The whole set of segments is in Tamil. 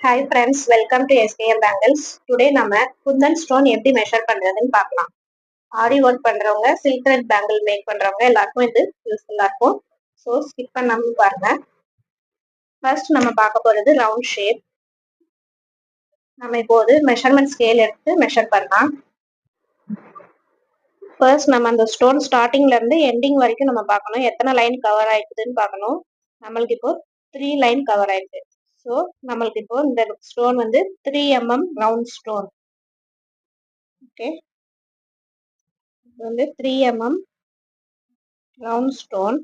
Hi friends, welcome to SKM Bangles. Today நம்ம குந்தன் ஸ்டோன் எப்படி மெஷர் பண்றதுன்னு பார்க்கலாம். ஆரி ஒர்க் பண்றவங்க, சில்க் த்ரெட் பேங்கிள் மேக் பண்றவங்க எல்லாருக்கும் இது யூஸ்ஃபுல்லா இருக்கும். ஸோ ஸ்கிப் பண்ணாம பாருங்க. ஃபர்ஸ்ட் நம்ம பார்க்க போறது ரவுண்ட் ஷேப். நம்ம இப்போது மெஷர்மெண்ட் ஸ்கேல் எடுத்து மெஷர் பண்ணலாம். ஃபர்ஸ்ட் நம்ம அந்த ஸ்டோன் ஸ்டார்டிங்ல இருந்து எண்டிங் வரைக்கும் நம்ம பார்க்கணும். எத்தனை லைன் கவர் ஆயிடுதுன்னு பார்க்கணும். நம்மளுக்கு இப்போ 3 லைன் கவர் ஆயிடுது. ஸோ நம்மளுக்கு இப்போ இந்த ஸ்டோன் வந்து 3 mm ரவுண்ட் ஸ்டோன். ஓகே, இது வந்து 3 mm ரவுண்ட் ஸ்டோன்.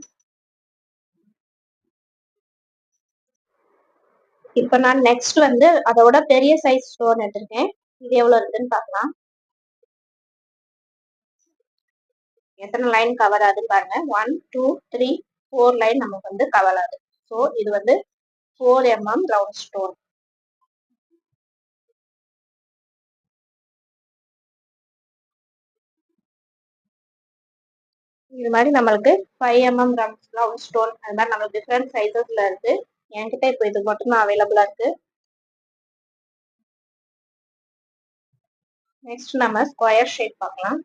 இப்போ நான் நெக்ஸ்ட் வந்து அதோட பெரிய சைஸ் ஸ்டோன் எடுத்திருக்கேன். இது எவ்வளவு இருக்குன்னு பார்க்கலாம். எத்தனை லைன் கவர் ஆகுதுன்னு பாருங்க. 1 2 3 4 லைன் நமக்கு வந்து கவர் ஆகுது. ஸோ இது வந்து 4 mm ரவுண்ட் ஸ்டோன். இது மாதிரி நம்மளுக்கு 5 mm ரவுண்ட் ஸ்டோன் அது மாதிரி நம்மளுக்கு டிஃப்ரெண்ட் சைஸஸ்ல இருக்கு. என்கிட்ட இப்போ இது மட்டும் தான் அவைலபிளா இருக்கு. நெக்ஸ்ட் நம்ம ஸ்கொயர் ஷேப் பார்க்கலாம்.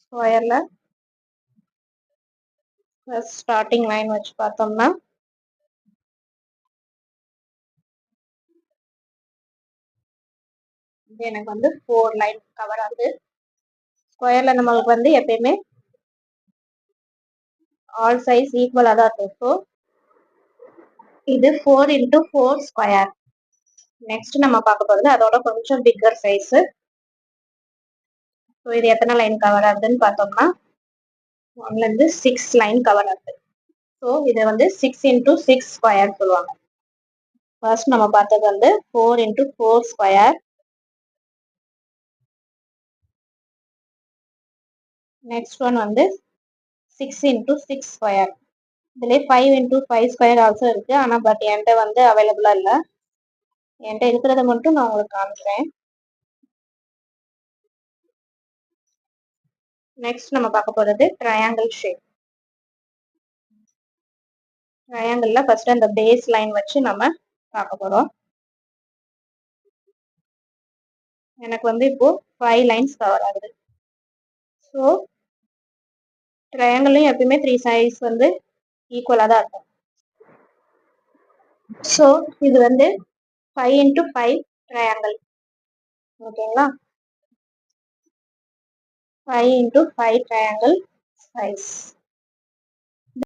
ஸ்கொயர்ல ஸ்டார்டிங் லைன் வச்சு பார்த்தோம்னா இது எனக்கு வந்து 4 லைன் கவர் ஆகுது. ஸ்கொயர்ல நம்மளுக்கு வந்து எப்பயுமே ஆல் சைஸ் ஈக்குவலா தான் இருக்கும். ஸோ இது 4 into 4 ஸ்கொயர். நெக்ஸ்ட் நம்ம பார்க்க போறது அதோட கொஞ்சம் பிக்கர் சைஸ். ஸோ இது எத்தனை லைன் கவர் ஆகுதுன்னு பார்த்தோம்னா 1ல இருந்து 6 லைன் கவர் ஆகுது. ஸோ இதை வந்து 6 into 6 ஸ்கொயர் சொல்லுவாங்க. ஃபர்ஸ்ட் நம்ம பார்த்தது வந்து 4 into 4 ஸ்கொயர். நெக்ஸ்ட் ஒன் வந்து 6 into 6 ஸ்கொயர். இதுலேயே 5 into 5 ஸ்கொயர் ஆல்சோ இருக்கு. ஆனால் பட் என்கிட்ட வந்து அவைலபிளா இல்லை. என்கிட்ட இருக்கிறத மட்டும் நான் உங்களுக்கு காமிக்கிறேன். நெக்ஸ்ட் நம்ம பார்க்க போறது ட்ரையாங்கிள் ஷேப். ட்ரையாங்கிள்ல ஃபர்ஸ்ட் அந்த பேஸ் லைன் வச்சு நம்ம பார்க்க போறோம். எனக்கு வந்து இப்போ 5 லைன்ஸ் கவர் ஆகுது. ஸோ ட்ரையாங்கிளையும் எப்பயுமே 3 சைஸ் வந்து ஈக்குவலா தான் இருக்கும். ஸோ இது வந்து 5 into 5 ட்ரையாங்கிள். ஓகேங்களா, 5 into 5 triangle size.